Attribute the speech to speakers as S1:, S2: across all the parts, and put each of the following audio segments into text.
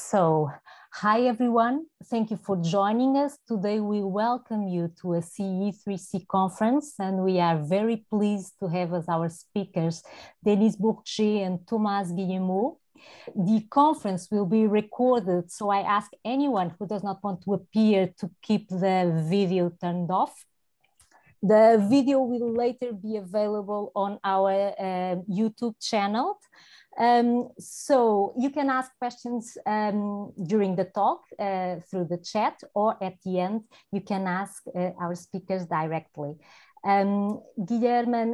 S1: So, hi everyone, thank you for joining us. Today we welcome you to a CE3C conference, and we are very pleased to have as our speakers Denis Bourguet and Thomas Guillemaud. The conference will be recorded, so I ask anyone who does not want to appear to keep the video turned off. The video will later be available on our YouTube channel. So you can ask questions during the talk through the chat, or at the end, you can ask our speakers directly. Guilherme,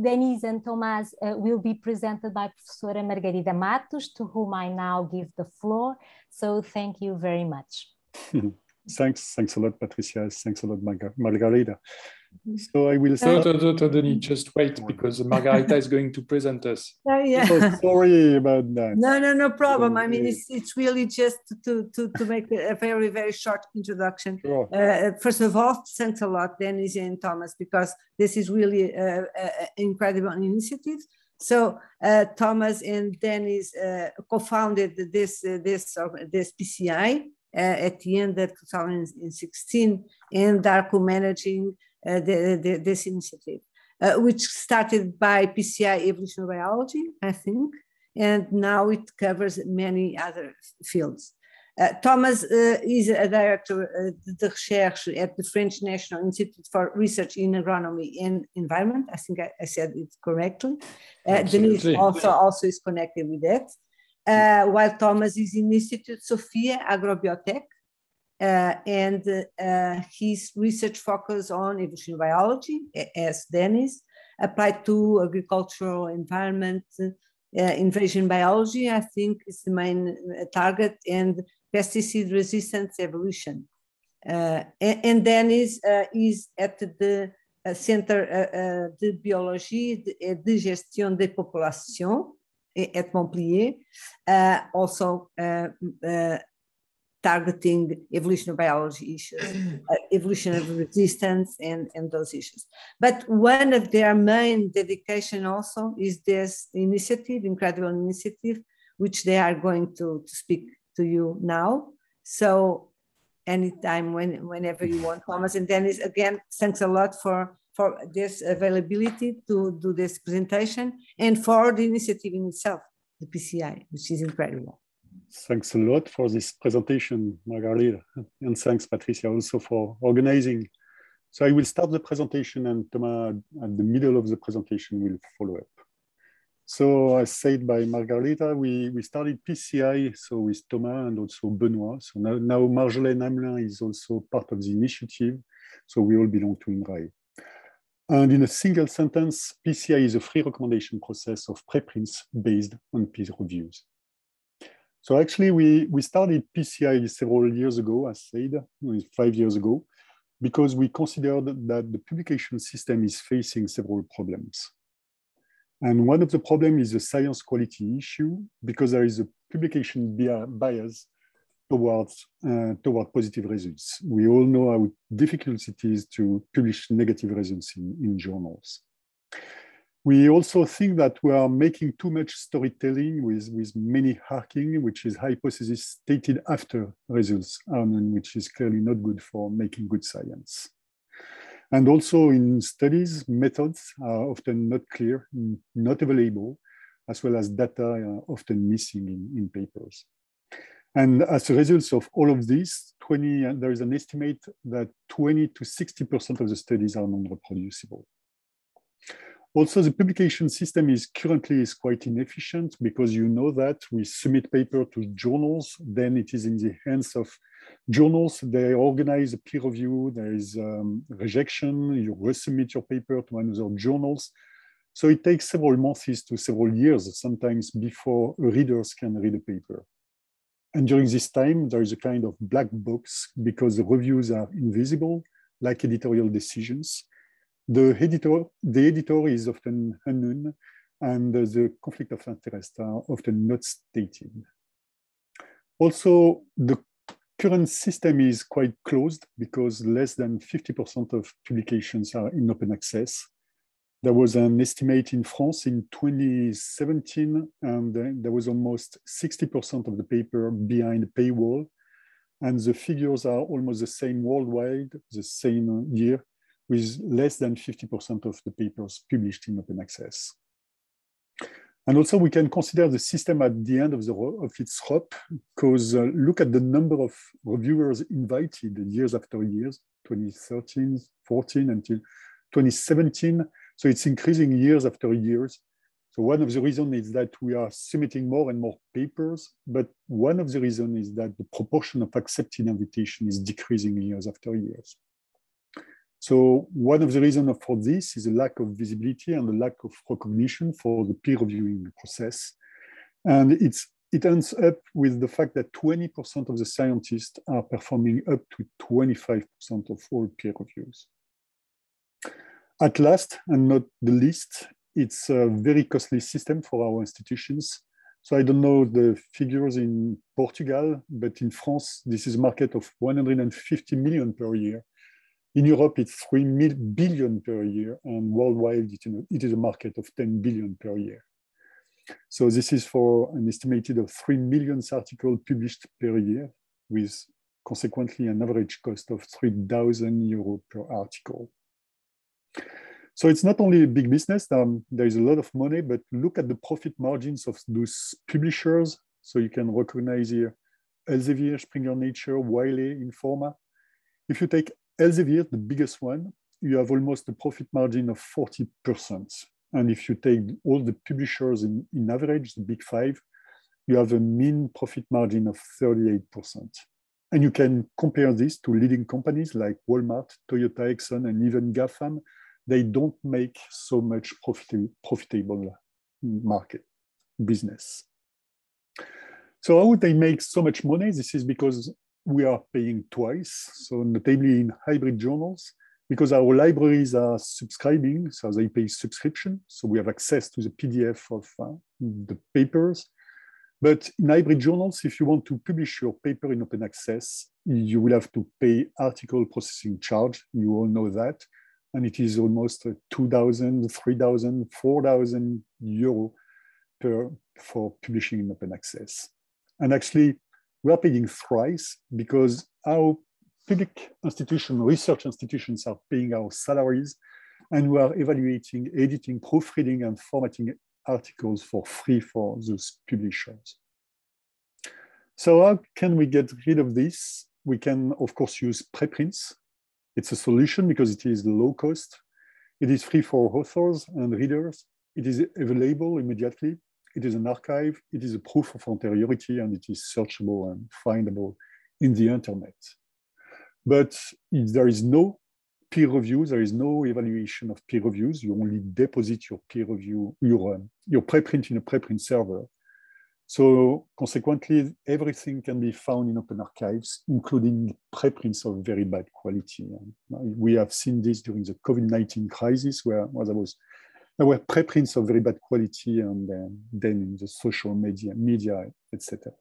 S1: Denis and Thomas will be presented by Professora Margarida Matos, to whom I now give the floor. So thank you very much.
S2: Thanks a lot, Patricia. Thanks a lot, Margarida. So I will start.
S3: Denis, just wait, because Margarita is going to present us.
S2: Yeah. Oh, sorry about that.
S4: No problem. I mean, it's really just to make a very, very short introduction.
S2: Sure.
S4: First of all, thanks a lot, Denis and Thomas, because this is really an incredible initiative. So Thomas and Denis co-founded this PCI at the end of 2016, and are co-managing this initiative, which started by PCI evolutionary biology, I think, and now it covers many other fields. Thomas is a director de recherche at the French National Institute for Research in Agronomy and Environment. I think I said it correctly. Denis also is connected with that. While Thomas is in Institute Sophia Agrobiotech, and his research focus on evolutionary biology, as Denis, applied to agricultural environment, invasion biology, I think is the main target, and pesticide resistance evolution. And Denis is at the Center de Biologie de Gestion des Populations at Montpellier, also targeting evolutionary biology issues, evolutionary resistance, and those issues. But one of their main dedication also is this initiative, incredible initiative, which they are going to speak to you now. So anytime, whenever you want, Thomas and Denis, again, thanks a lot for this availability to do this presentation, and for the initiative in itself, the PCI, which is incredible.
S2: Thanks a lot for this presentation, Margarita, and thanks, Patricia, also for organizing. So I will start the presentation, and Thomas at the middle of the presentation will follow up. So as said by Margarita, we started PCI, so with Thomas and also Benoit. So now Marjolaine Hamelin is also part of the initiative, so we all belong to INRAE. And in a single sentence, PCI is a free recommendation process of preprints based on peer reviews. So actually, we started PCI several years ago, as said, 5 years ago, because we considered that the publication system is facing several problems. And one of the problems is the science quality issue, because there is a publication bias toward positive results. We all know how difficult it is to publish negative results in journals. We also think that we are making too much storytelling with many hacking, which is hypothesis stated after results are known, which is clearly not good for making good science. And also in studies, methods are often not clear, not available, as well as data are often missing in papers. And as a result of all of this, there is an estimate that 20 to 60% of the studies are non-reproducible. Also, the publication system is currently quite inefficient, because you know that we submit paper to journals, then it is in the hands of journals. They organize a peer review, there is rejection, you resubmit your paper to another journals. So it takes several months to several years, sometimes, before readers can read a paper. And during this time, there is a kind of black box, because the reviews are invisible, like editorial decisions. The editor is often unknown, and the conflict of interest are often not stated. Also, the current system is quite closed, because less than 50% of publications are in open access. There was an estimate in France in 2017, and there was almost 60% of the paper behind the paywall. And the figures are almost the same worldwide, the same year, with less than 50% of the papers published in open access. And also we can consider the system at the end of its rope, because look at the number of reviewers invited years after years, 2013, 14 until 2017. So it's increasing years after years. So one of the reasons is that we are submitting more and more papers, but one of the reasons is that the proportion of accepted invitation is decreasing years after years. So one of the reasons for this is a lack of visibility and a lack of recognition for the peer reviewing process. And it ends up with the fact that 20% of the scientists are performing up to 25% of all peer reviews. At last, and not the least, it's a very costly system for our institutions. So I don't know the figures in Portugal, but in France, this is a market of 150 million per year. In Europe, it's 3 billion per year, and worldwide, it is a market of 10 billion per year. So this is for an estimated of 3 million articles published per year, with consequently an average cost of 3,000 euros per article. So it's not only a big business, there is a lot of money, but look at the profit margins of those publishers. So you can recognize here Elsevier, Springer Nature, Wiley, Informa. If you take Elsevier, the biggest one, you have almost a profit margin of 40%. And if you take all the publishers in average, the big five, you have a mean profit margin of 38%. And you can compare this to leading companies like Walmart, Toyota, Exxon, and even GAFAM. They don't make so much profitable market business. So how would they make so much money? This is because we are paying twice. So notably in hybrid journals, because our libraries are subscribing, so they pay subscription. So we have access to the PDF of the papers. But in hybrid journals, if you want to publish your paper in open access, you will have to pay article processing charge. You all know that. And it is almost 2,000, 3,000, 4,000 euro for publishing in open access. And actually, we are paying thrice because our public institutions, research institutions are paying our salaries, and we are evaluating, editing, proofreading, and formatting articles for free for those publishers. So how can we get rid of this? We can, of course, use preprints. It's a solution because it is low cost. It is free for authors and readers. It is available immediately. It is an archive. It is a proof of anteriority, and it is searchable and findable in the internet. But there is no peer review. There is no evaluation of peer reviews. You only deposit your peer review, your preprint in a preprint server. So consequently, everything can be found in open archives, including preprints of very bad quality. And we have seen this during the COVID-19 crisis, where there were preprints of very bad quality, and then in the social media, etc.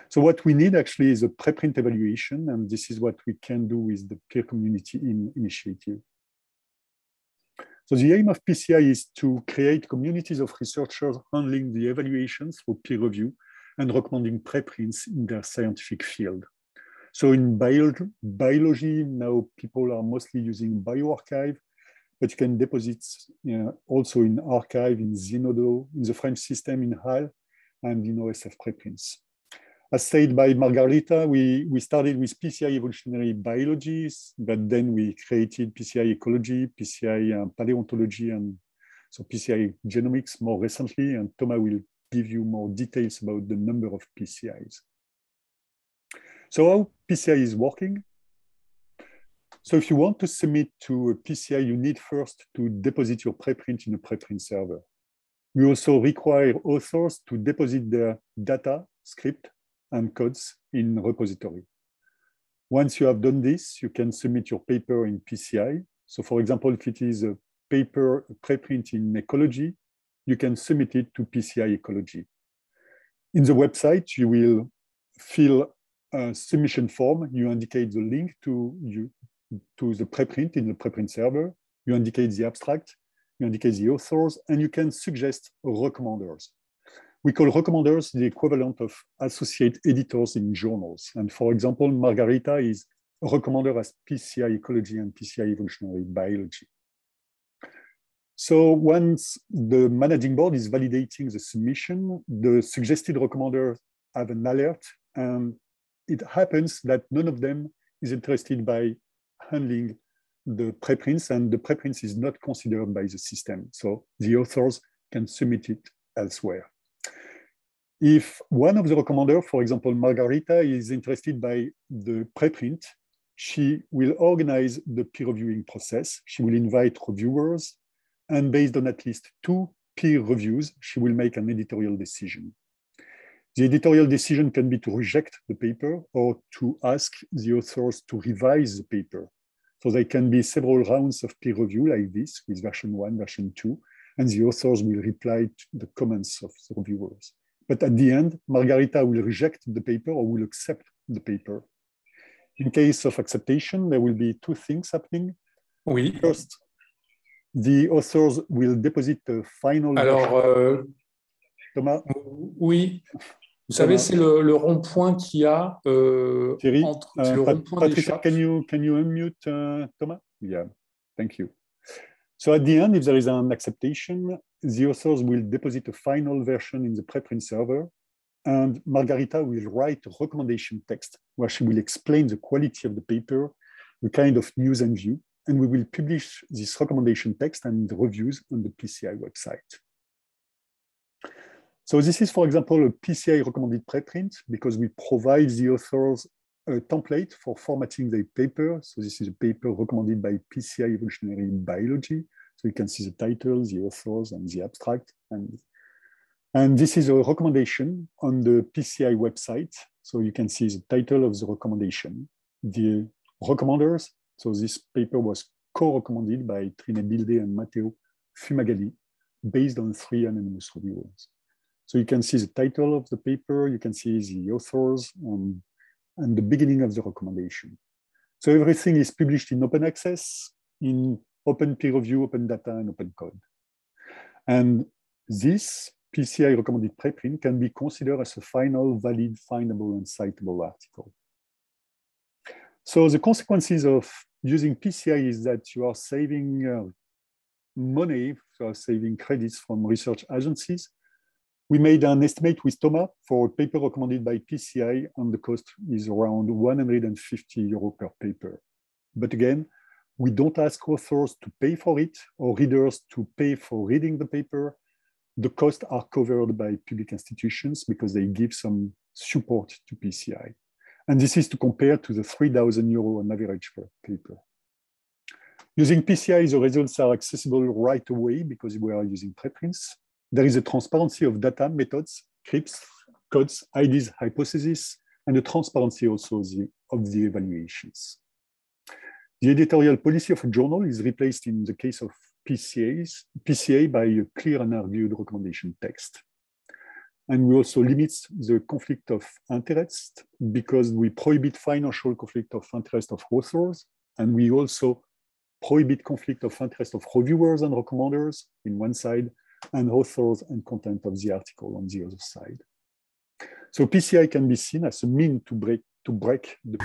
S2: So what we need actually is a preprint evaluation, and this is what we can do with the peer community initiative. So the aim of PCI is to create communities of researchers handling the evaluations through peer review and recommending preprints in their scientific field. So in biology, now people are mostly using bioRxiv, but you can deposit also in arXiv, in Zenodo, in the French system, in HAL, and in OSF preprints. As said by Margarita, we started with PCI evolutionary biology, but then we created PCI ecology, PCI paleontology, and so PCI genomics more recently, and Thomas will give you more details about the number of PCIs. So how PCI is working? So if you want to submit to a PCI, you need first to deposit your preprint in a preprint server. We also require authors to deposit their data, script, and codes in repository. Once you have done this, you can submit your paper in PCI. So for example, if it is a paper preprint in ecology, you can submit it to PCI ecology. In the website, you will fill a submission form. You indicate the link to the preprint in the preprint server. You indicate the abstract, you indicate the authors, and you can suggest recommenders. We call recommenders the equivalent of associate editors in journals. And for example, Margarita is a recommender as PCI Ecology and PCI Evolutionary Biology. So once the managing board is validating the submission, the suggested recommenders have an alert, and it happens that none of them is interested by handling the preprints, and the preprints is not considered by the system. So the authors can submit it elsewhere. If one of the recommenders, for example, Margarita, is interested by the preprint, she will organize the peer reviewing process. She will invite reviewers, and based on at least 2 peer reviews, she will make an editorial decision. The editorial decision can be to reject the paper or to ask the authors to revise the paper. So there can be several rounds of peer review like this with version 1, version 2, and the authors will reply to the comments of the reviewers. But at the end, Margarita will reject the paper or will accept the paper. In case of acceptation, there will be 2 things happening.
S3: Oui.
S2: First, the authors will deposit a final.
S3: Alors,
S2: Thomas?
S3: Oui. Vous savez, c'est le rond-point qu'il y a entre le rond-point des
S2: Patricia,
S3: shops.
S2: can you unmute Thomas? Yeah, thank you. So at the end, if there is an acceptation, the authors will deposit a final version in the preprint server, and Margarita will write a recommendation text where she will explain the quality of the paper, the kind of news and view, and we will publish this recommendation text and the reviews on the PCI website. So this is, for example, a PCI recommended preprint because we provide the authors a template for formatting their paper. So this is a paper recommended by PCI Evolutionary Biology. So you can see the title, the authors, and the abstract. And this is a recommendation on the PCI website. So you can see the title of the recommendation, the recommenders. So this paper was co-recommended by Trine Bilde and Matteo Fumagalli based on 3 anonymous reviewers. So you can see the title of the paper, you can see the authors, and the beginning of the recommendation. So everything is published in open access, in open peer review, open data, and open code. And this PCI recommended preprint can be considered as a final, valid, findable, and citable article. So the consequences of using PCI is that you are saving money, you are saving credits from research agencies. We made an estimate with Thomas for a paper recommended by PCI, and the cost is around €150 per paper. But again, we don't ask authors to pay for it or readers to pay for reading the paper. The costs are covered by public institutions because they give some support to PCI. And this is to compare to the €3,000 on average per paper. Using PCI, the results are accessible right away because we are using preprints. There is a transparency of data, methods, scripts, codes, IDs, hypotheses, and a transparency also of the evaluations. The editorial policy of a journal is replaced in the case of PCA by a clear and argued recommendation text. And we also limit the conflict of interest because we prohibit financial conflict of interest of authors, and we also prohibit conflict of interest of reviewers and recommenders in one side, and authors and content of the article on the other side. So PCI can be seen as a mean to break the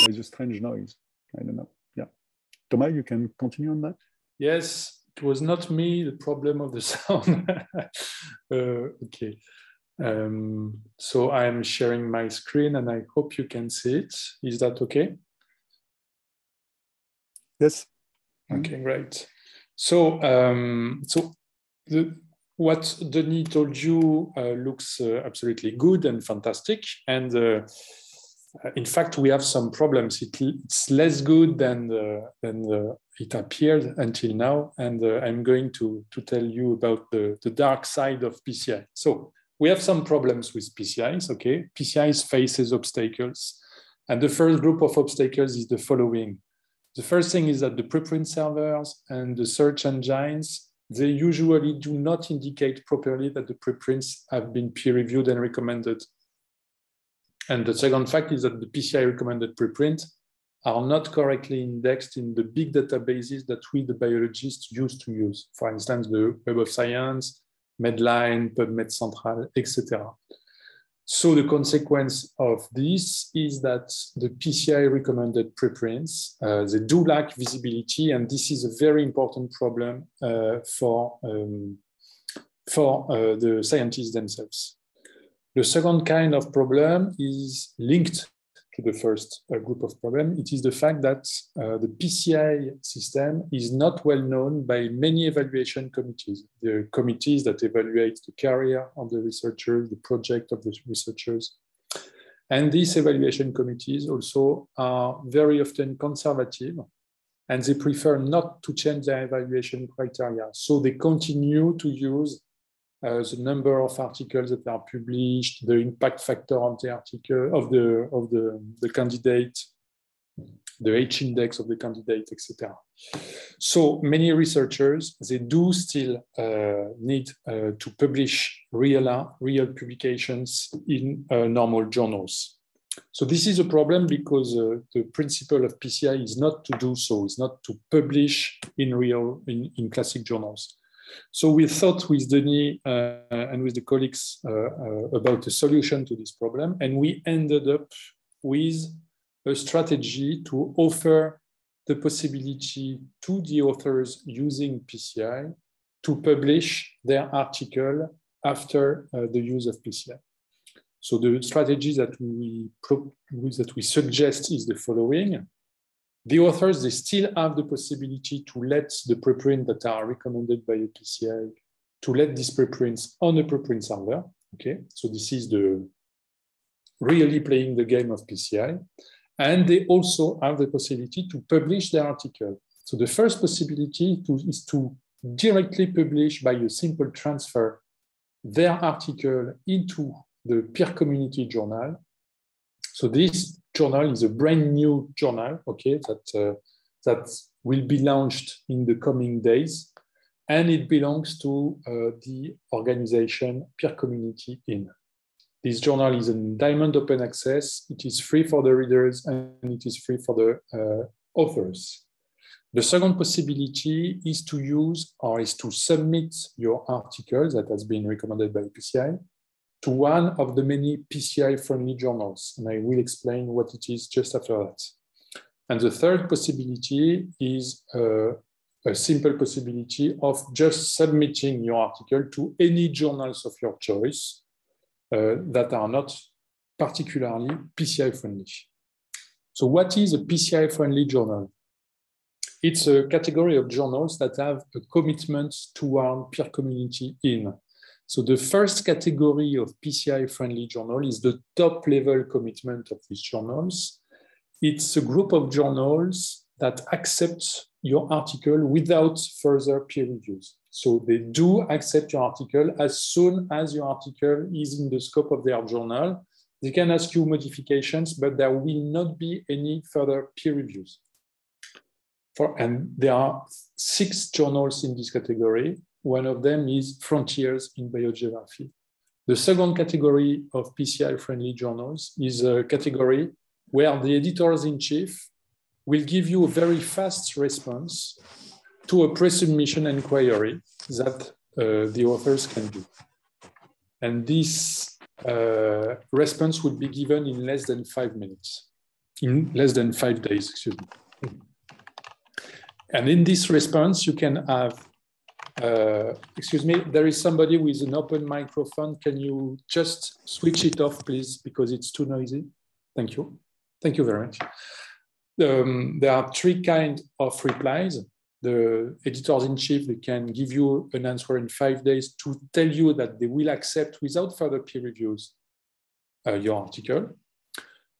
S2: There's a strange noise. I don't know. Yeah. Thomas, you can continue on that?
S3: Yes, it was not me, the problem of the sound. Okay. So I'm sharing my screen and I hope you can see it. Is that okay?
S2: Yes.
S3: Okay, great. So, what Denis told you looks absolutely good and fantastic. And in fact, we have some problems. It's less good than it appeared until now. And I'm going to tell you about the dark side of PCI. So we have some problems with PCIs, okay? PCIs faces obstacles. And the first group of obstacles is the following. The first thing is that the preprint servers and the search engines, they usually do not indicate properly that the preprints have been peer-reviewed and recommended. And the second fact is that the PCI recommended preprint are not correctly indexed in the big databases that we, the biologists, used to use. For instance, the Web of Science, Medline, PubMed Central, etc. So the consequence of this is that the PCI recommended preprints, they do lack visibility, and this is a very important problem for the scientists themselves. The second kind of problem is linked to the first group of problems. It is the fact that the PCI system is not well known by many evaluation committees, the committees that evaluate the career of the researchers, the project of the researchers. And these evaluation committees also are very often conservative, and they prefer not to change their evaluation criteria. So they continue to use the number of articles that are published, the impact factor of the article, of the candidate, the H-index of the candidate, etc. So many researchers, they do still need to publish real publications in normal journals. So this is a problem because the principle of PCI is not to do so, it's not to publish in classic journals. So we thought with Denis and with the colleagues about a solution to this problem, and we ended up with a strategy to offer the possibility to the authors using PCI to publish their article after the use of PCI. So the strategy that we suggest is the following. The authors, they still have the possibility to let the preprints that are recommended by a PCI, to let these preprints on a preprint server. Okay, so this is the really playing the game of PCI. And they also have the possibility to publish their article. So the first possibility is to directly publish by a simple transfer their article into the peer community journal. So this journal is a brand new journal, okay, that will be launched in the coming days, and it belongs to the organization Peer Community In. This journal is in diamond open access. It is free for the readers and it is free for the authors. The second possibility is to use or is to submit your article that has been recommended by PCI to one of the many PCI-friendly journals. And I will explain what it is just after that. And the third possibility is a simple possibility of just submitting your article to any journals of your choice that are not particularly PCI-friendly. So what is a PCI-friendly journal? It's a category of journals that have a commitment toward Peer Community In. So the first category of PCI-friendly journal is the top-level commitment of these journals. It's a group of journals that accept your article without further peer reviews. So they do accept your article as soon as your article is in the scope of their journal. They can ask you modifications, but there will not be any further peer reviews. And there are 6 journals in this category. One of them is Frontiers in Biogeography. The second category of PCI-friendly journals is a category where the editors-in-chief will give you a very fast response to a pre-submission inquiry that the authors can do. And this response will be given in less than 5 minutes, in less than 5 days, excuse me. And in this response, you can have excuse me, there is somebody with an open microphone. Can you just switch it off, please, because it's too noisy? Thank you. Thank you very much. There are 3 kinds of replies. The editors-in-chief, they can give you an answer in 5 days to tell you that they will accept without further peer reviews your article.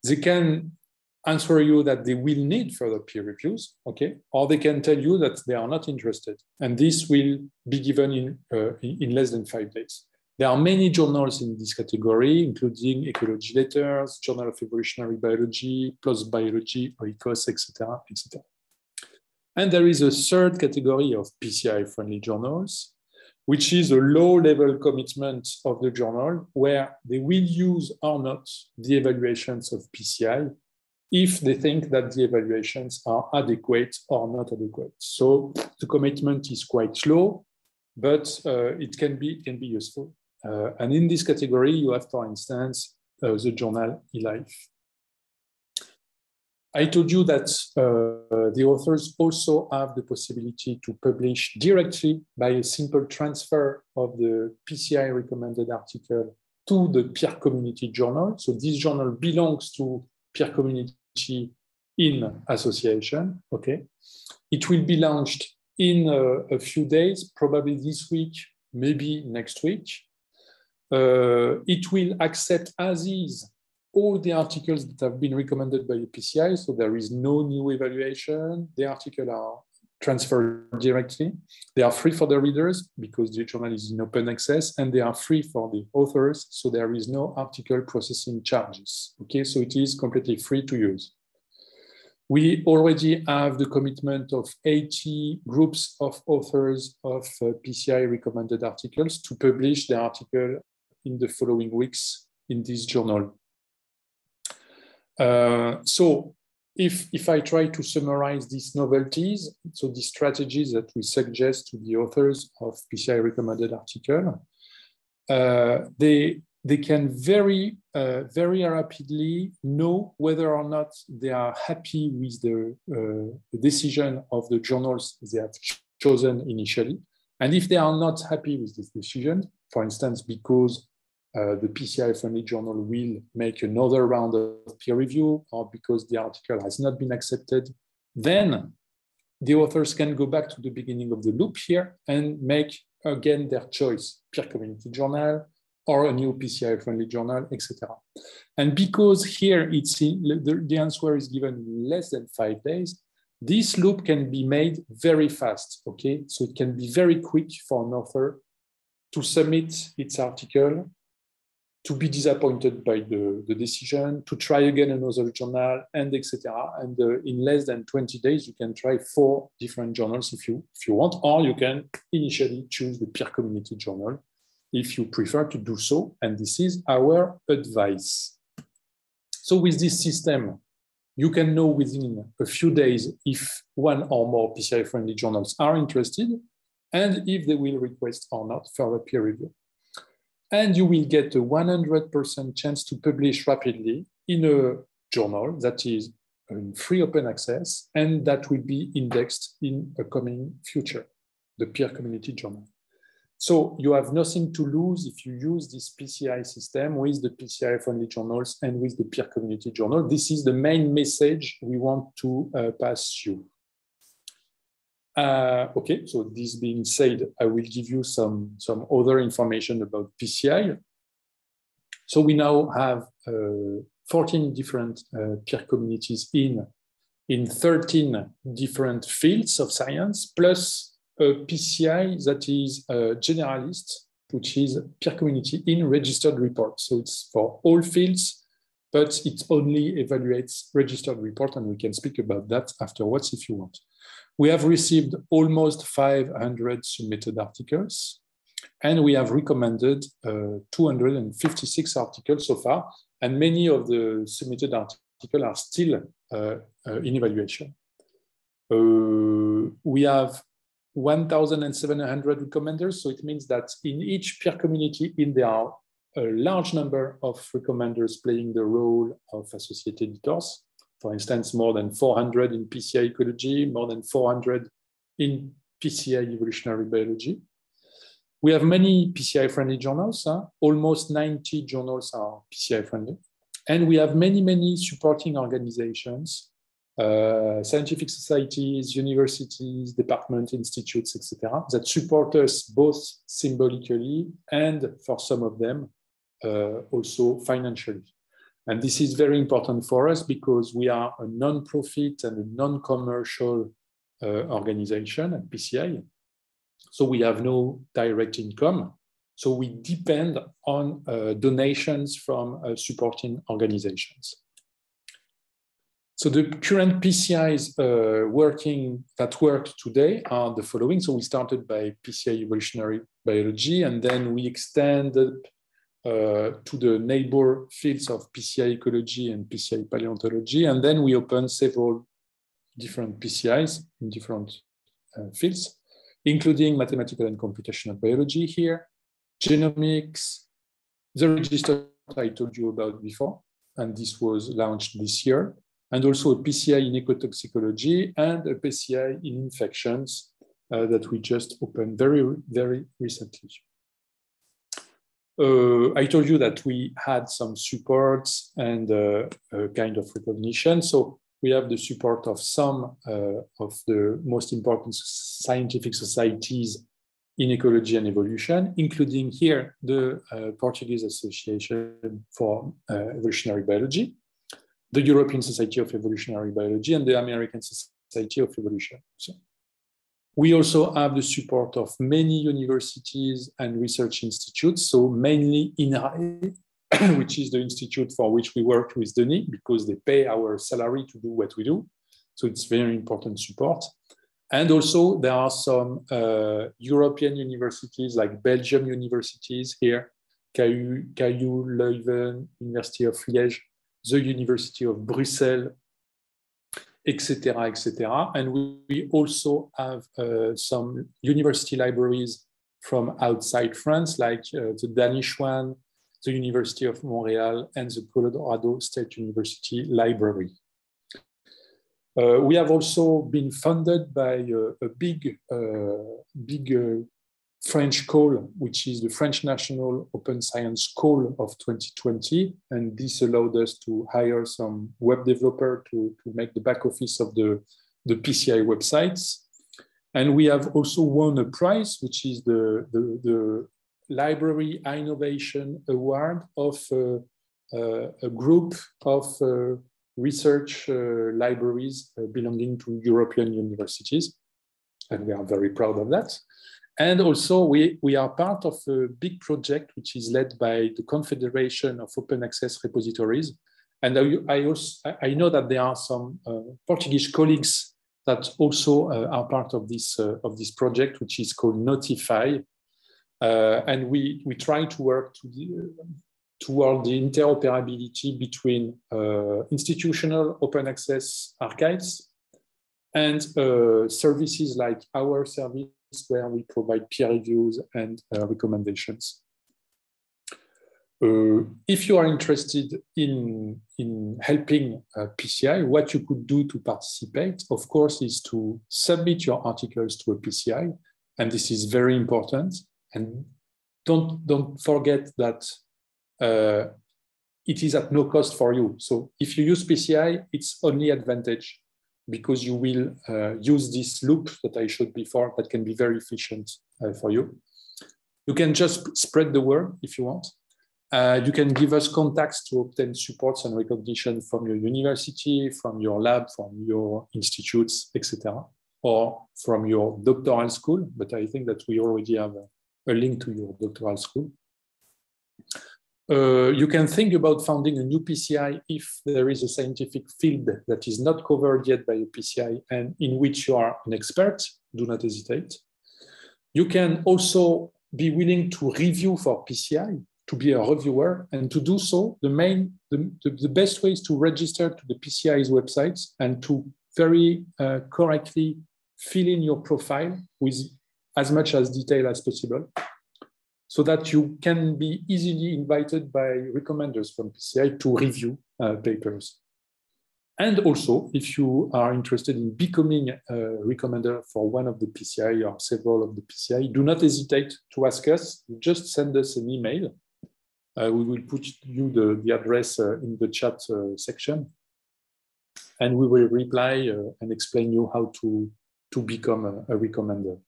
S3: They can answer you that they will need further peer reviews, okay? Or they can tell you that they are not interested. And this will be given in less than 5 days. There are many journals in this category, including Ecology Letters, Journal of Evolutionary Biology, PLOS Biology, Oikos, etc., etc. And there is a third category of PCI-friendly journals, which is a low-level commitment of the journal where they will use or not the evaluations of PCI if they think that the evaluations are adequate or not adequate. So the commitment is quite low, but it can be useful. And in this category, you have, for instance, the journal eLife. I told you that the authors also have the possibility to publish directly by a simple transfer of the PCI recommended article to the peer community journal. So this journal belongs to peer community in association, okay? It will be launched in a few days, probably this week, maybe next week. It will accept as is all the articles that have been recommended by the PCI, so there is no new evaluation. The articles are transferred directly. They are free for the readers because the journal is in open access, and they are free for the authors, so there is no article processing charges. Okay, so it is completely free to use. We already have the commitment of 80 groups of authors of PCI recommended articles to publish the article in the following weeks in this journal. So if I try to summarize these novelties, so the strategies that we suggest to the authors of PCI recommended article, they can very rapidly know whether or not they are happy with the decision of the journals they have chosen initially. And if they are not happy with this decision, for instance, because the PCI-friendly journal will make another round of peer review, or because the article has not been accepted, then the authors can go back to the beginning of the loop here and make again their choice, peer community journal or a new PCI-friendly journal, etc. And because here the answer is given in less than 5 days, this loop can be made very fast, okay? So it can be very quick for an author to submit its article, to be disappointed by the decision, to try again another journal, and etc. And in less than 20 days, you can try 4 different journals if you want, or you can initially choose the peer community journal if you prefer to do so. And this is our advice. So with this system, you can know within a few days if one or more PCI-friendly journals are interested, and if they will request or not further peer review. And you will get a 100% chance to publish rapidly in a journal that is in free open access, and that will be indexed in a coming future, the peer community journal. So you have nothing to lose if you use this PCI system with the PCI-friendly journals and with the peer community journal. This is the main message we want to pass you. Okay, so this being said, I will give you some other information about PCI. So we now have 14 different peer communities in 13 different fields of science, plus a PCI that is a generalist, which is peer community in registered reports. So it's for all fields, but it only evaluates registered report, and we can speak about that afterwards if you want. We have received almost 500 submitted articles, and we have recommended 256 articles so far, and many of the submitted articles are still in evaluation. We have 1,700 recommenders, so it means that in each peer community, there are a large number of recommenders playing the role of associate editors. For instance, more than 400 in PCI ecology, more than 400 in PCI evolutionary biology. We have many PCI-friendly journals. Almost 90 journals are PCI-friendly. And we have many supporting organizations, scientific societies, universities, departments, institutes, etc., that support us both symbolically and, for some of them, also financially. And this is very important for us because we are a non-profit and a non-commercial organization at PCI. So we have no direct income. So we depend on donations from supporting organizations. So the current PCIs that work today are the following. So we started by PCI evolutionary biology, and then we extended to the neighbor fields of PCI ecology and PCI paleontology. And then we opened several different PCIs in different fields, including mathematical and computational biology here, genomics, the register I told you about before, and this was launched this year, and also a PCI in ecotoxicology and a PCI in infections that we just opened very, very recently. I told you that we had some supports and a kind of recognition. So we have the support of some of the most important scientific societies in ecology and evolution, including here the Portuguese Association for Evolutionary Biology, the European Society of Evolutionary Biology, and the American Society of Evolution. So we also have the support of many universities and research institutes, so mainly INRAE, which is the institute for which we work with Denis, because they pay our salary to do what we do. So it's very important support. And also there are some European universities like Belgium universities here, KU Leuven, University of Liège, the University of Brussels, etc., etc. And we also have some university libraries from outside France, like the Danish one, the University of Montreal, and the Colorado State University Library. We have also been funded by a big French call, which is the French National Open Science Call of 2020. And this allowed us to hire some web developer to make the back office of the PCI websites. And we have also won a prize, which is the Library Innovation Award of a group of research libraries belonging to European universities. And we are very proud of that. And also we are part of a big project which is led by the Confederation of Open Access Repositories. And I know that there are some Portuguese colleagues that also are part of this project, which is called Notify. And we try to work toward the interoperability between institutional open access archives and services like our service, where we provide peer reviews and recommendations. If you are interested in helping PCI, what you could do to participate, of course, is to submit your articles to a PCI, and this is very important. And don't forget that it is at no cost for you. So if you use PCI, it's only advantage, because you will use this loop that I showed before that can be very efficient for you. You can just spread the word if you want. You can give us contacts to obtain supports and recognition from your university, from your lab, from your institutes, etc., or from your doctoral school. But I think that we already have a link to your doctoral school. You can think about founding a new PCI if there is a scientific field that is not covered yet by a PCI and in which you are an expert. Do not hesitate. You can also be willing to review for PCI, to be a reviewer, and to do so, the best way is to register to the PCI's websites and to very correctly fill in your profile with as much as detail as possible, so that you can be easily invited by recommenders from PCI to review papers. And also, if you are interested in becoming a recommender for one of the PCI or several of the PCI, do not hesitate to ask us. Just send us an email. We will put you the address in the chat section, and we will reply and explain you how to become a recommender.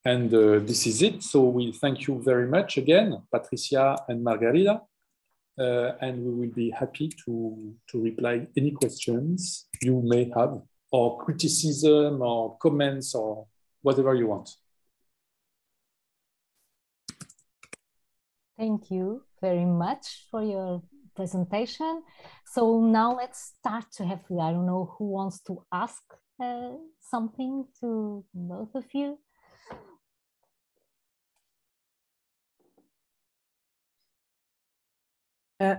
S3: And this is it. So we thank you very much again, Patricia and Margarida. And we will be happy to reply any questions you may have, or criticism or comments or whatever you want.
S1: Thank you very much for your presentation. So now let's start to have, I don't know who wants to ask something to both of you. I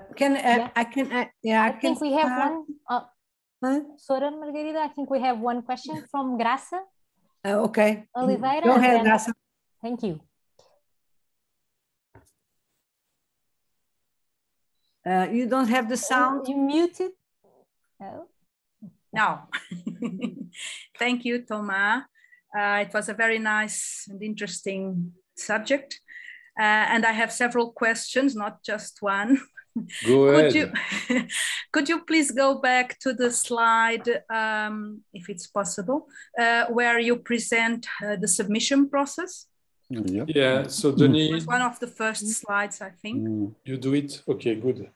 S1: think we have one. Sora Margarida, I think we have one question from Graça.
S4: Okay.
S1: Oliveira.
S4: Go ahead, Graça.
S1: Thank you.
S4: You don't have the sound.
S1: You muted. Oh.
S5: No. Thank you, Thomas. It was a very nice and interesting subject. And I have several questions, not just one.
S3: Go ahead.
S5: Could you please go back to the slide, if it's possible, where you present the submission process?
S3: Yeah, so Denis.
S5: It was one of the first slides, I think.
S3: You do it? Okay, good.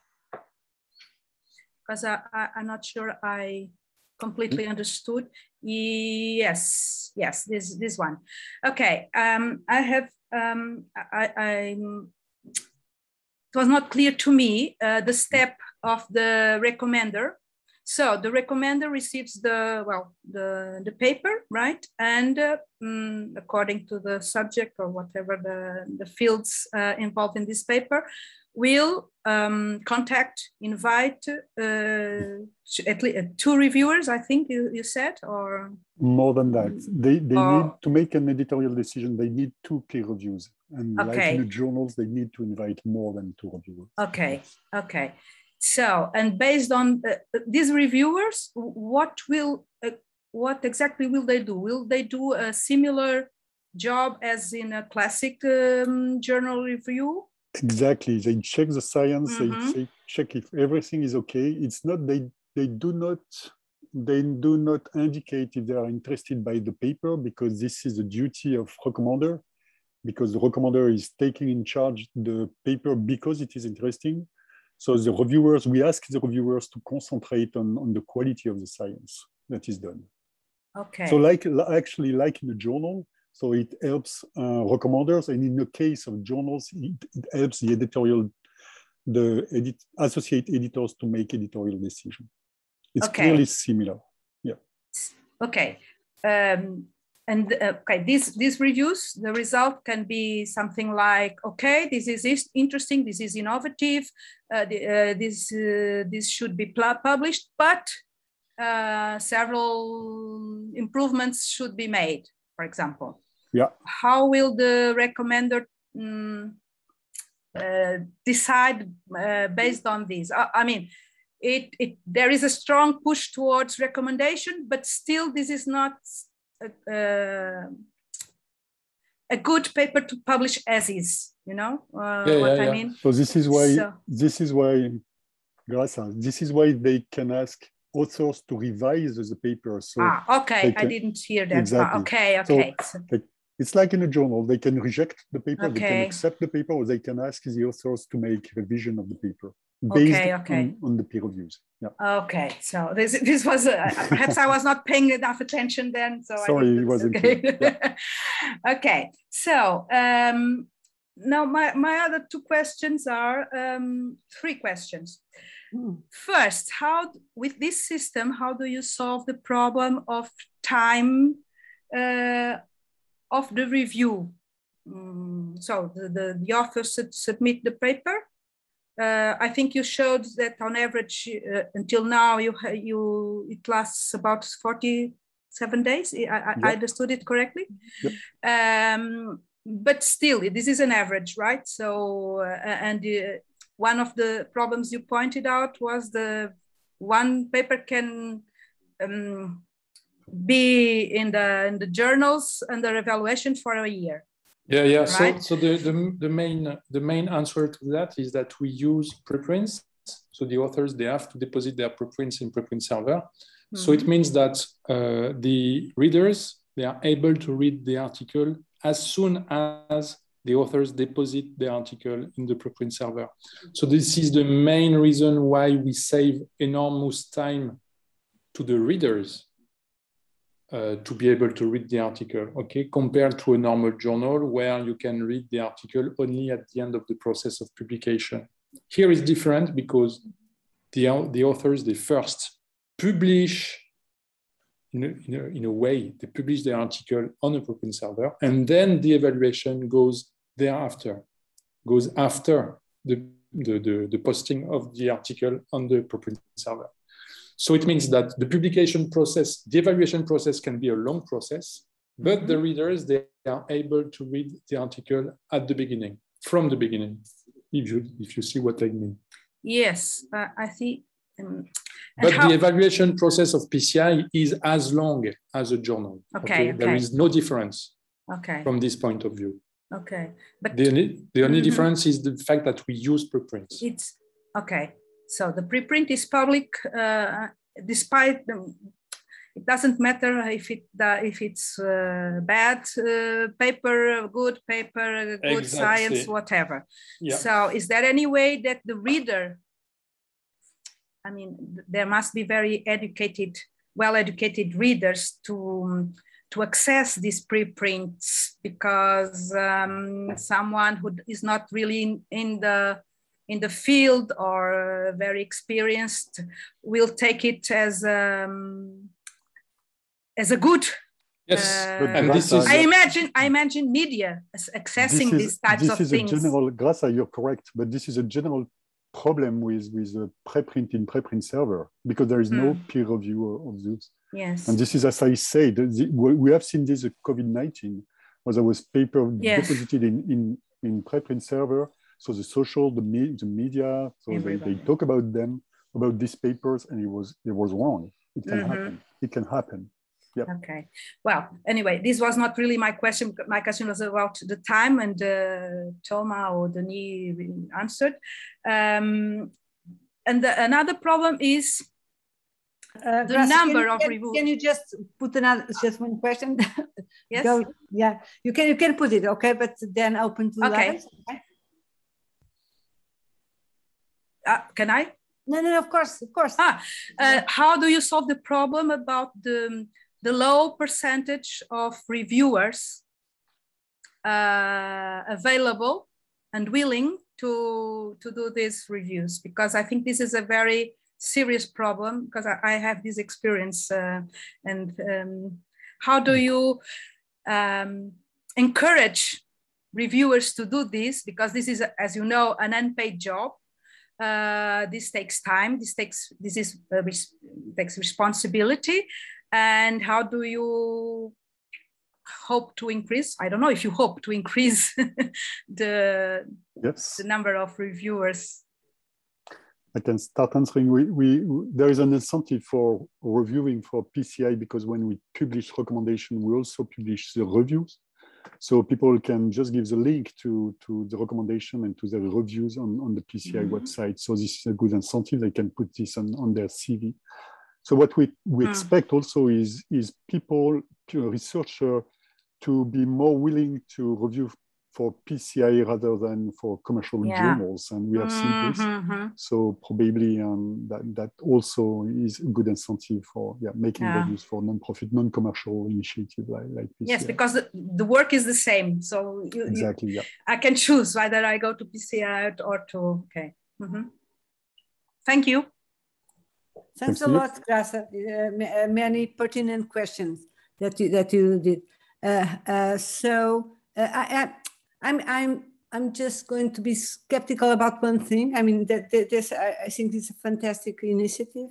S5: Because I'm not sure I completely understood. Yes, this one. Okay, it was not clear to me the step of the recommender. So the recommender receives the paper, right? And according to the subject or whatever the fields involved in this paper, will invite at least 2 reviewers, I think you said, or
S2: more than that. They need to make an editorial decision. They need 2 peer reviews, and like in the journals, they need to invite more than 2 reviewers.
S5: Okay. So, and based on these reviewers, what exactly will they do? Will they do a similar job as in a classic journal review?
S2: Exactly. They check the science. They check if everything is okay. It's not they do not indicate if they are interested by the paper, because this is the duty of recommender, because the recommender is taking in charge the paper because it is interesting. So the reviewers, we ask the reviewers to concentrate on the quality of the science that is done.
S5: Okay.
S2: So like in the journal, so it helps recommenders, and in the case of journals, it helps the associate editors to make editorial decision. It's clearly similar. Yeah.
S5: Okay. These reviews, the result can be something like, okay, this is interesting, this is innovative, this should be published, but several improvements should be made, for example.
S2: Yeah.
S5: How will the recommender decide based on this? I mean, there is a strong push towards recommendation, but still this is not a good paper to publish as is, you know I mean?
S2: So this is why they can ask authors to revise the paper. So
S5: I didn't hear that.
S2: Exactly.
S5: Okay.
S2: So, it's like in a journal, they can reject the paper, they can accept the paper, or they can ask the authors to make revision of the paper based on the peer reviews. Yeah. Okay,
S5: so this was perhaps I was not paying enough attention then. So
S2: sorry, it wasn't clear. Yeah.
S5: Okay, so now my other 2 questions are 3 questions. First, with this system, how do you solve the problem of time of the review? So the authors submit the paper. I think you showed that on average until now it lasts about 47 days. I understood it correctly. Yep. But still, this is an average, right? So one of the problems you pointed out was the one paper can be in the journals under evaluation for a year.
S3: Yeah. Right? So the main answer to that is that we use preprints. So the authors, they have to deposit their preprints in preprint server. So it means that the readers, they are able to read the article as soon as the authors deposit the article in the preprint server. So this is the main reason why we save enormous time to the readers to be able to read the article, okay, compared to a normal journal where you can read the article only at the end of the process of publication. Here is different because the authors, they first publish in a way, they publish the article on a preprint server, and then the evaluation goes thereafter, goes after the the posting of the article on the preprint server. So it means that the publication process, the evaluation process can be a long process, but the readers, they are able to read the article at the beginning, from the beginning, if you see what I mean.
S5: Yes, I see.
S3: But the evaluation process of PCI is as long as a journal.
S5: Okay.
S3: There is no difference
S5: from
S3: this point of view.
S5: Okay. But
S3: the only difference is the fact that we use preprints.
S5: It's okay. So the preprint is public, despite it doesn't matter if it's bad paper, good paper, good science, whatever. Yeah. So is there any way that the reader, I mean, there must be very educated, well-educated readers to access these preprints, because someone who is not really in the field or very experienced will take it as a good.
S3: Yes,
S2: and this is,
S5: I imagine media accessing these types of things.
S2: This is a general, Grasa, you're correct, but this is a general problem with a preprint in preprint server, because there is no peer review of this.
S5: Yes.
S2: And this is, as I said, we have seen this COVID-19, where there was paper deposited in preprint server. So the social, the media, so they talk about them, about these papers, and it was wrong. It can happen. It can happen. Yep.
S5: Okay. Well, anyway, this was not really my question. My question was about the time, and Thomas or Denis answered. And another problem is the number of reviews.
S4: Can you just put just one question?
S5: Yes.
S4: Yeah, you can put it, okay, but then open to others. Okay.
S5: Can I?
S4: No, of course.
S5: How do you solve the problem about the low percentage of reviewers available and willing to do these reviews? Because I think this is a very serious problem, because I have this experience. How do you encourage reviewers to do this? Because this is, as you know, an unpaid job. This takes time. This takes responsibility. And how do you hope to increase? I don't know if you hope to increase the number of reviewers.
S2: I can start answering. There is an incentive for reviewing for PCI, because when we publish recommendation, we also publish the reviews. So people can just give the link to the recommendation and to the reviews on the PCI website. So this is a good incentive. They can put this on their CV. So what we expect also is people, researchers, to be more willing to review for PCI rather than for commercial journals. And we have seen this. So probably that also is a good incentive for making reviews for non-profit, non-commercial initiative like PCI.
S5: Yes, because the work is the same. So I can choose whether I go to PCI or to, Thank you.
S4: Thanks a lot, Grasa. Many pertinent questions that you did. I'm just going to be skeptical about one thing. I mean, I think this is a fantastic initiative.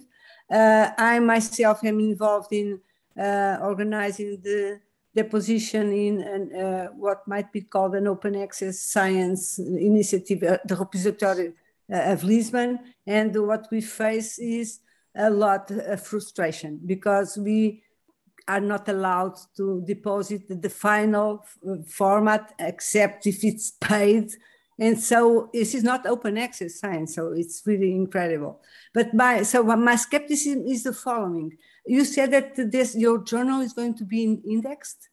S4: I myself am involved in organizing the deposition in what might be called an open access science initiative, the repository of Lisbon. And what we face is a lot of frustration, because we are not allowed to deposit the final format except if it's paid. And so this is not open access science, so it's really incredible. But my skepticism is the following. You said that your journal is going to be indexed.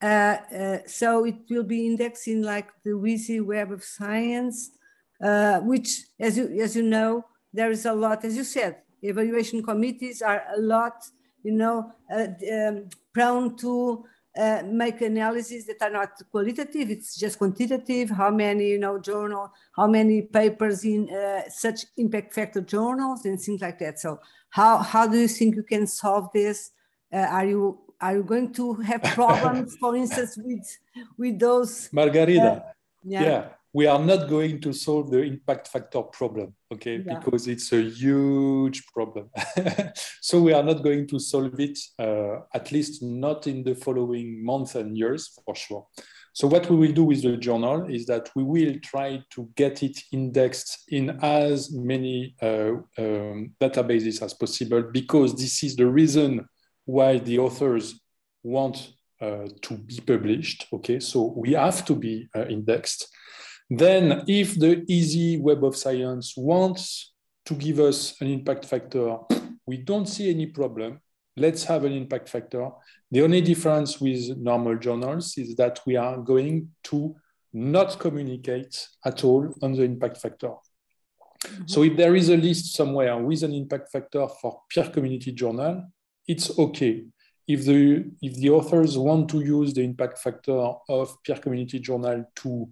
S4: So it will be indexed in like the WYSI Web of Science, which, as you know, there is a lot, as you said, evaluation committees are a lot, prone to make analyses that are not qualitative, it's just quantitative. How many, how many papers in such impact factor journals and things like that. So how do you think you can solve this? Are you going to have problems, for instance, with those?
S3: Margarida, we are not going to solve the impact factor problem, okay? Yeah. Because it's a huge problem. So we are not going to solve it, at least not in the following months and years, for sure. So what we will do with the journal is that we will try to get it indexed in as many databases as possible, because this is the reason why the authors want to be published, okay? So we have to be indexed. Then if the easy Web of Science wants to give us an impact factor, we don't see any problem. Let's have an impact factor. The only difference with normal journals is that we are going to not communicate at all on the impact factor. Mm-hmm. So if there is a list somewhere with an impact factor for peer community journal, it's okay. If the authors want to use the impact factor of peer community journal to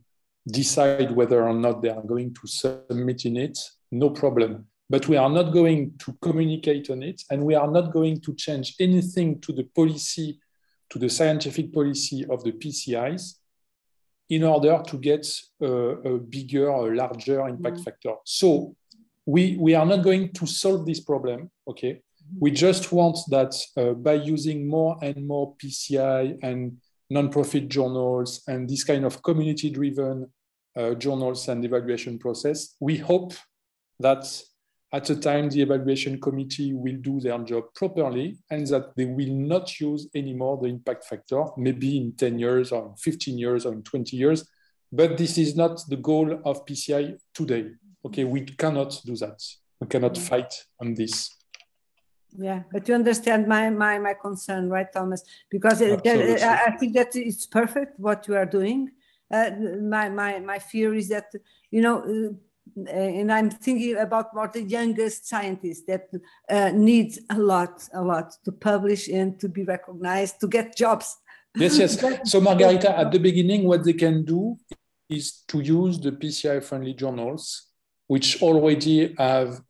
S3: decide whether or not they are going to submit in it, no problem. But we are not going to communicate on it, and we are not going to change anything to the policy, to the scientific policy of the PCIs in order to get a bigger, a larger impact factor. So we are not going to solve this problem, okay? We just want that by using more and more PCI and non-profit journals and this kind of community-driven journals and evaluation process, we hope that at the time the evaluation committee will do their job properly and that they will not use anymore the impact factor, maybe in 10 years or in 15 years or in 20 years. But this is not the goal of PCI today. Okay, we cannot do that. We cannot fight on this.
S4: Yeah, but you understand my concern, right, Thomas? Because I think that it's perfect what you are doing. My fear is that, you know, and I'm thinking about more the youngest scientists that need a lot to publish and to be recognized, to get jobs.
S3: Yes. So Margarita, at the beginning, what they can do is to use the PCI-friendly journals, which already have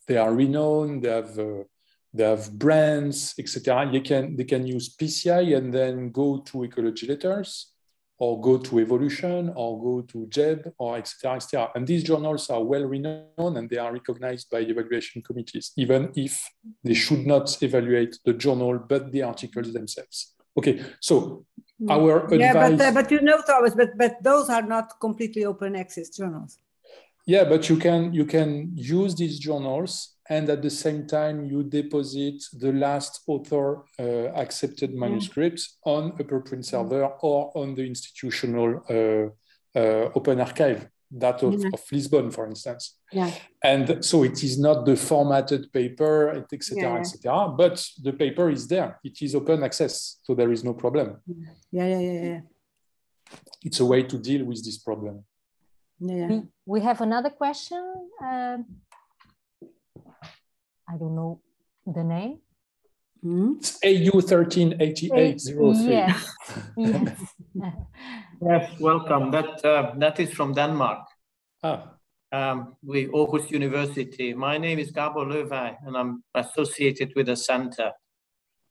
S3: they are renowned, they have brands, etc. They can use PCI and then go to ecology letters, or go to evolution, or go to JEB, or etc., etc. And these journals are well renowned and they are recognized by evaluation committees, even if they should not evaluate the journal, but the articles themselves. Okay, so our advice...
S4: Yeah, but you know, Thomas, but those are not completely open access journals.
S3: Yeah, but you can use these journals, and at the same time you deposit the last author accepted manuscripts on a preprint server or on the institutional open archive, that of Lisbon, for instance. Yeah. And so it is not the formatted paper, etc., etc. But the paper is there. It is open access, so there is no problem.
S4: Yeah.
S3: It's a way to deal with this problem.
S1: Yeah. We have another question. I don't know the name.
S3: It's AU138803.
S1: Yes.
S6: Yes, welcome. That is from Denmark. Aarhus University. My name is Gabor Löwei, and I'm associated with the center.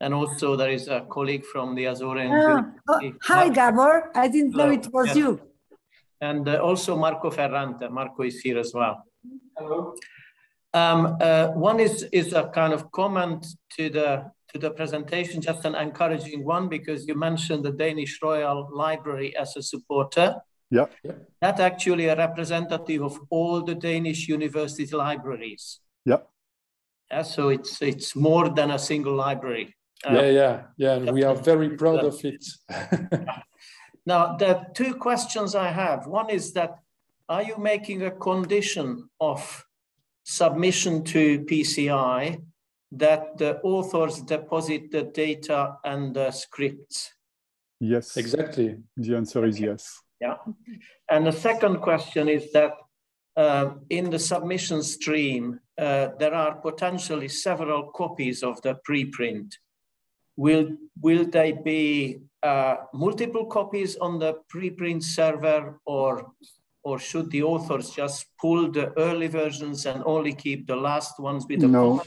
S6: And also there is a colleague from the Azorean.
S4: Hi, Gabor. I didn't know it was you.
S6: And also Marco Ferrante. Marco is here as well.
S3: Hello.
S6: One is a kind of comment to the presentation, just an encouraging one, because you mentioned the Danish Royal Library as a supporter.
S2: Yeah.
S6: That's actually a representative of all the Danish university libraries.
S2: Yeah.
S6: So it's more than a single library.
S3: And we are very proud of it.
S6: Now, the two questions I have. One is that, are you making a condition of submission to PCI that the authors deposit the data and the scripts?
S2: Yes.
S3: Exactly.
S2: The answer is yes.
S6: Yeah. And the second question is that in the submission stream, there are potentially several copies of the preprint. Will they be multiple copies on the preprint server, or should the authors just pull the early versions and only keep the last ones with the
S2: No.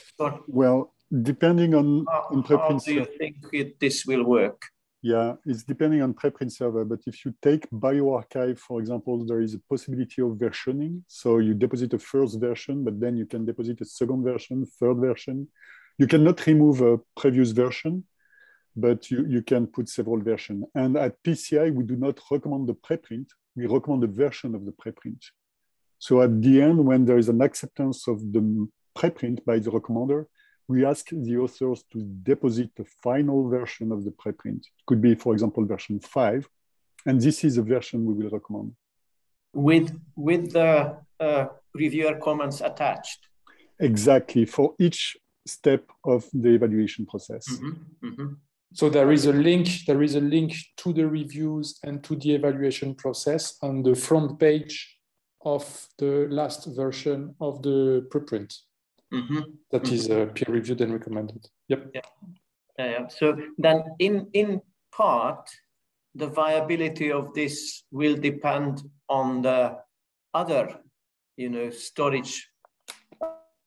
S2: Well, depending on preprint.
S6: How do you think this will work?
S2: Yeah, it's depending on preprint server, but if you take bioarchive, for example, there is a possibility of versioning. So you deposit a first version, but then you can deposit a second version, third version. You cannot remove a previous version, but you can put several versions. And at PCI, we do not recommend the preprint, we recommend the version of the preprint. So at the end, when there is an acceptance of the preprint by the recommender, we ask the authors to deposit the final version of the preprint. It could be, for example, version 5, and this is a version we will recommend.
S6: With the reviewer comments attached?
S2: Exactly, for each step of the evaluation process.
S6: Mm-hmm. Mm-hmm.
S3: So there is a link to the reviews and to the evaluation process on the front page of the last version of the preprint.
S6: Mm-hmm.
S3: That is peer-reviewed and recommended. Yep.
S6: Yeah. So then in part, the viability of this will depend on the other, storage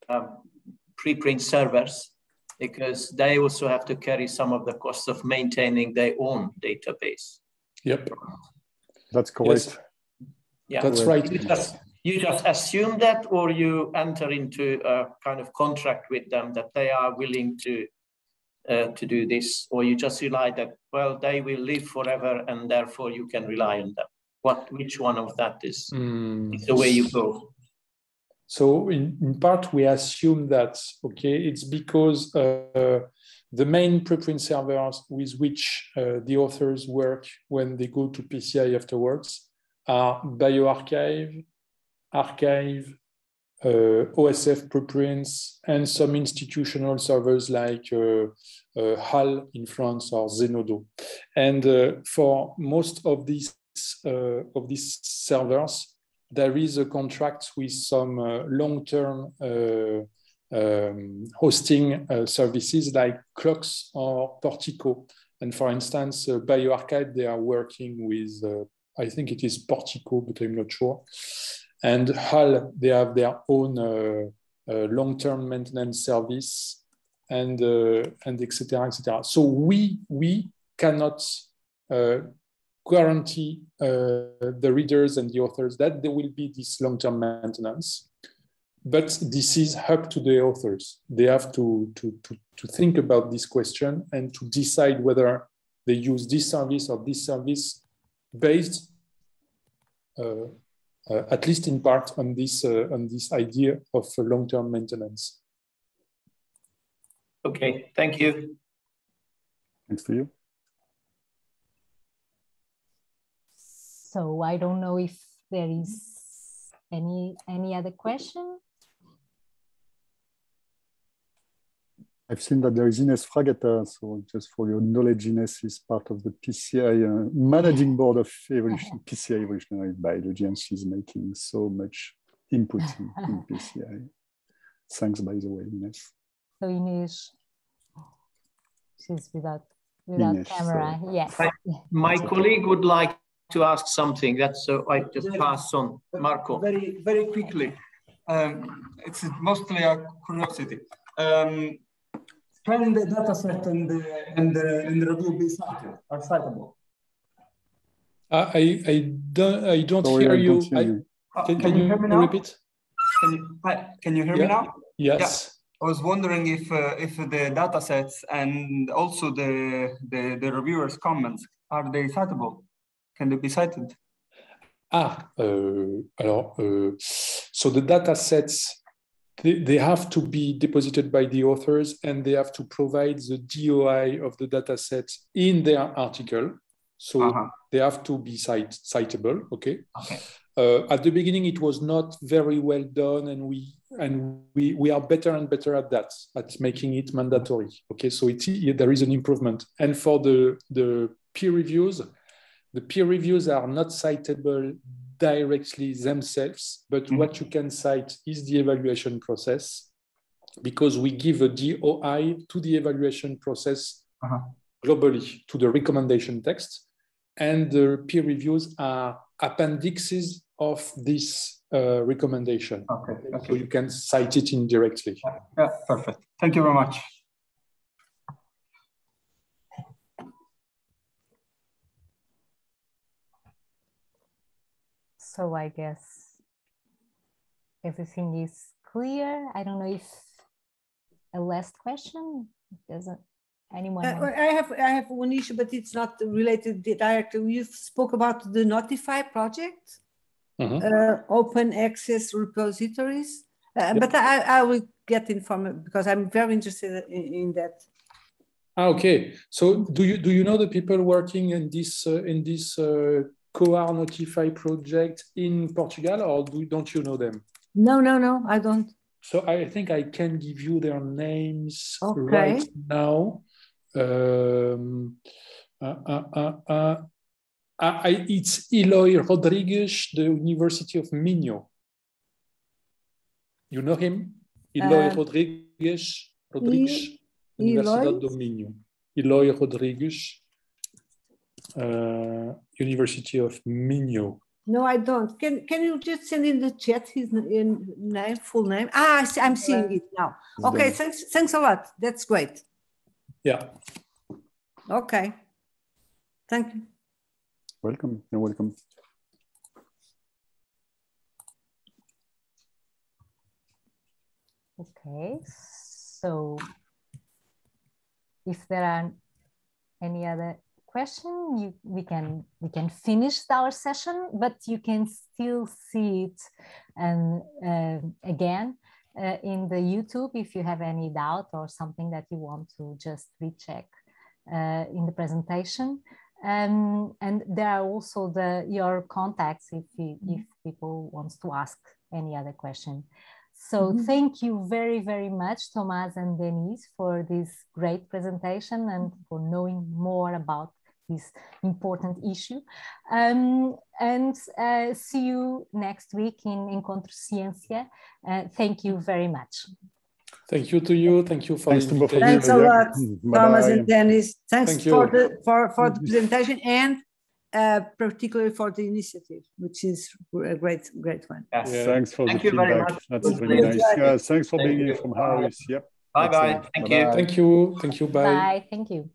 S6: preprint servers, because they also have to carry some of the costs of maintaining their own database.
S3: Yep.
S2: That's correct.
S3: Yes.
S6: Yeah,
S3: that's right.
S6: You just assume that, or you enter into a kind of contract with them that they are willing to do this, or you just rely that, well, they will live forever and therefore you can rely on them. Which one of that is the way you go?
S3: So in part, we assume that, okay, it's because the main preprint servers with which the authors work when they go to PCI afterwards are bioarchive, archive, OSF preprints, and some institutional servers like HAL in France or Zenodo. And for most of these servers, there is a contract with some long-term hosting services like Clocks or Portico. And for instance, bioarchive, they are working with, I think it is Portico, but I'm not sure. And HAL, they have their own long-term maintenance service, and et cetera, et cetera. So we cannot guarantee the readers and the authors that there will be this long-term maintenance, but this is up to the authors. They have to think about this question and to decide whether they use this service or this service based at least in part on this idea of long-term maintenance.
S6: Okay, thank you.
S2: Thanks to you.
S1: So I don't know if there is any other question.
S2: I've seen that there is Ines Fragata, so just for your knowledge, Ines is part of the PCI managing board of PCI evolutionary biology, and she's making so much input in PCI. Thanks, by the way, Ines.
S1: So Ines, she's without
S2: Ines,
S1: camera,
S2: so.
S1: yes.
S6: My colleague would like to ask something. That's so I just pass on. Marco.
S7: Very, very quickly. It's mostly a curiosity. Can the data set and the review be cited, are citable?
S3: I don't hear you. Can you repeat?
S7: Can you hear me now?
S3: Yes.
S7: Yeah. I was wondering if the data sets and also the reviewers' comments, are they citable? Can they be cited?
S3: So the data sets, they have to be deposited by the authors, and they have to provide the DOI of the data set in their article. So they have to be citable, okay? At the beginning, it was not very well done, and we are better and better at that, at making it mandatory, okay? So there is an improvement. And for the peer reviews, the peer reviews are not citable directly themselves, but what you can cite is the evaluation process, because we give a DOI to the evaluation process globally, to the recommendation text, and the peer reviews are appendixes of this recommendation. Okay. So you can cite it indirectly.
S7: Yeah, perfect. Thank you very much.
S1: So I guess everything is clear. I don't know if a last question doesn't anyone
S4: I have one issue, but it's not related directly. You spoke about the Notify project, open access repositories, but I will get informed because I'm very interested in that.
S3: Okay, so do you know the people working in this COAR Notify project in Portugal, or don't you know them?
S4: No, I don't.
S3: So I think I can give you their names right now. It's Eloy Rodrigues, the University of Minho. You know him? Eloy Rodrigues, Universidade do Minho. Eloy Rodrigues, University of Minho.
S4: No, I don't. Can you just send in the chat his name, full name? Ah, I'm seeing it now. Okay, thanks a lot. That's great.
S3: Yeah.
S4: Okay. Thank you.
S2: Welcome. You're welcome.
S1: Okay, so if there are any other question, we can finish our session, but you can still see it again in the YouTube if you have any doubt or something that you want to just recheck in the presentation. And there are also your contacts if people wants to ask any other question. So thank you very, very much, Thomas and Denis, for this great presentation and for knowing more about this important issue. And see you next week in Encontro Ciência. Thank you very much.
S3: Thank you to you. Thank you for the invitation.
S4: Thanks a lot, Thomas and Denis. Thanks for the presentation and particularly for the initiative, which is a great one.
S2: Yes. Yeah. Thanks for the feedback. That's very nice. Yeah, thanks for being here from Harris. Yep.
S6: Bye-bye. Thank you.
S3: Thank you. Thank you. Bye.
S1: Bye. Thank you.